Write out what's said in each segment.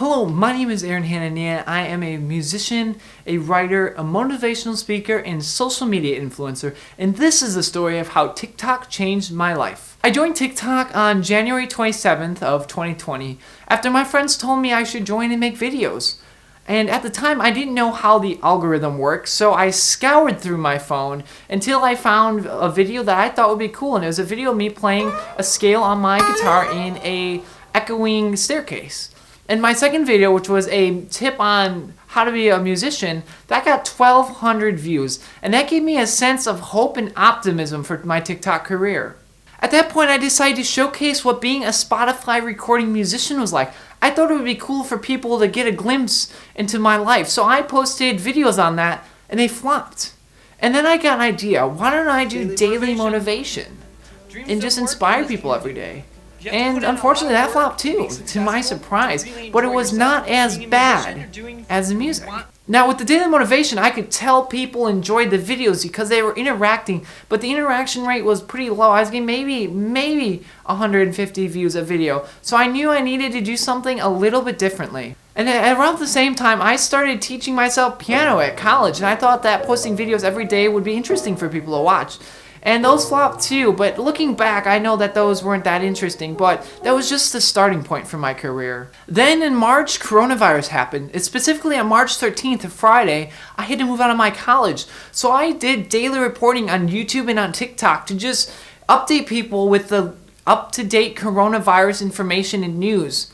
Hello, my name is Hanania. I am a musician, a writer, a motivational speaker, and social media influencer, and this is the story of how TikTok changed my life. I joined TikTok on January 27th of 2020 after my friends told me I should join and make videos. And at the time, I didn't know how the algorithm works, so I scoured through my phone until I found a video that I thought would be cool, and it was a video of me playing a scale on my guitar in a echoing staircase. And my second video, which was a tip on how to be a musician, that got 1,200 views. And that gave me a sense of hope and optimism for my TikTok career. At that point, I decided to showcase what being a Spotify recording musician was like. I thought it would be cool for people to get a glimpse into my life. So I posted videos on that, and they flopped. And then I got an idea. Why don't I do daily motivation and just inspire people every day? And unfortunately that flopped too, to my surprise, but it was not as bad as the music. Now with the daily motivation, I could tell people enjoyed the videos because they were interacting, but the interaction rate was pretty low. I was getting maybe 150 views a video, so I knew I needed to do something a little bit differently. And around the same time, I started teaching myself piano at college, and I thought that posting videos every day would be interesting for people to watch. And those flopped too, but looking back, I know that those weren't that interesting, but that was just the starting point for my career. Then in March, coronavirus happened. It's specifically on March 13th, a Friday, I had to move out of my college. So I did daily reporting on YouTube and on TikTok to just update people with the up-to-date coronavirus information and news.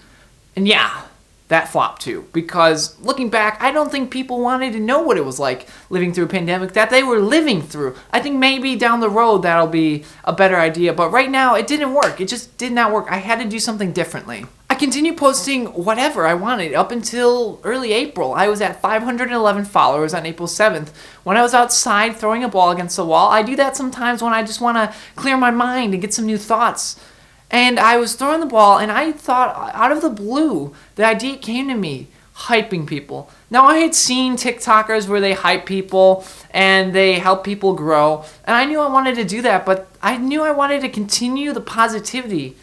And yeah, that flopped too, because looking back, I don't think people wanted to know what it was like living through a pandemic that they were living through. I think maybe down the road that'll be a better idea, but right now it didn't work. It just did not work. I had to do something differently. I continued posting whatever I wanted up until early April. I was at 511 followers on April 7th. When I was outside throwing a ball against the wall, I do that sometimes when I just want to clear my mind and get some new thoughts. And I was throwing the ball, and I thought, out of the blue, the idea came to me, hyping people. Now, I had seen TikTokers where they hype people, and they help people grow, and I knew I wanted to do that, but I knew I wanted to continue the positivity.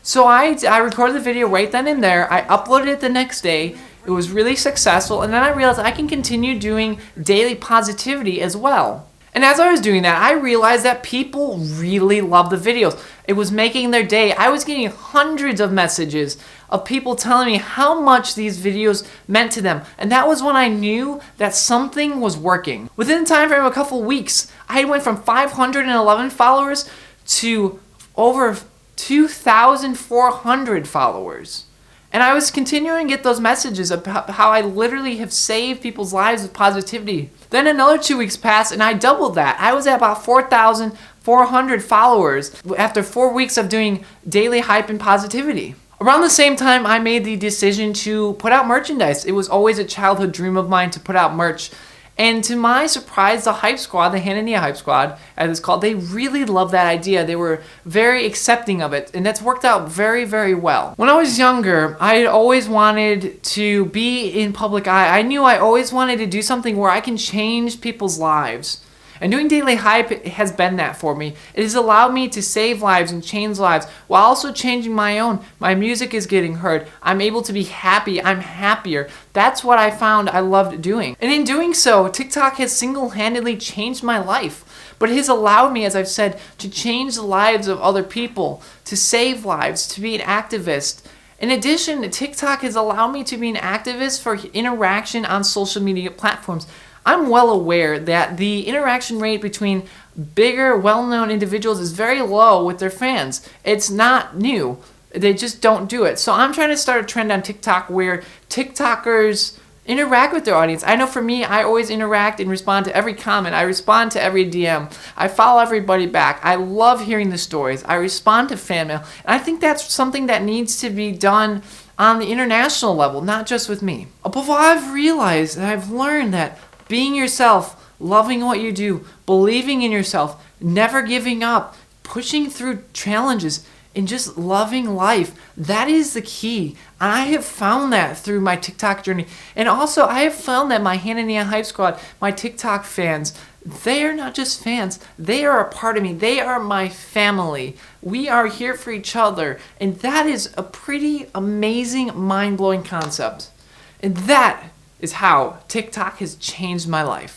So I recorded the video right then and there, I uploaded it the next day, it was really successful, and then I realized I can continue doing daily positivity as well. And as I was doing that, I realized that people really loved the videos. It was making their day. I was getting hundreds of messages of people telling me how much these videos meant to them. And that was when I knew that something was working. Within the time frame of a couple weeks, I went from 511 followers to over 2,400 followers. And I was continuing to get those messages about how I literally have saved people's lives with positivity. Then another 2 weeks passed and I doubled that. I was at about 4,400 followers after 4 weeks of doing daily hype and positivity. Around the same time, I made the decision to put out merchandise. It was always a childhood dream of mine to put out merch. And to my surprise, the Hype Squad, the Hanania Hype Squad, as it's called, they really loved that idea. They were very accepting of it, and that's worked out very, very well. When I was younger, I always wanted to be in public eye. I knew I always wanted to do something where I can change people's lives. And doing daily hype has been that for me. It has allowed me to save lives and change lives while also changing my own. My music is getting heard. I'm able to be happy. I'm happier. That's what I found I loved doing. And in doing so, TikTok has single-handedly changed my life. But it has allowed me, as I've said, to change the lives of other people, to save lives, to be an activist. In addition, TikTok has allowed me to be an activist for interaction on social media platforms. I'm well aware that the interaction rate between bigger, well-known individuals is very low with their fans. It's not new. They just don't do it. So I'm trying to start a trend on TikTok where TikTokers interact with their audience. I know for me, I always interact and respond to every comment. I respond to every DM. I follow everybody back. I love hearing the stories. I respond to fan mail. And I think that's something that needs to be done on the international level, not just with me. Above all, I've realized and I've learned that being yourself, loving what you do, believing in yourself, never giving up, pushing through challenges, and just loving life, that is the key. And I have found that through my TikTok journey. And also, I have found that my Hanania Hype Squad, my TikTok fans, they are not just fans. They are a part of me. They are my family. We are here for each other. And that is a pretty amazing, mind-blowing concept. And that is how TikTok has changed my life.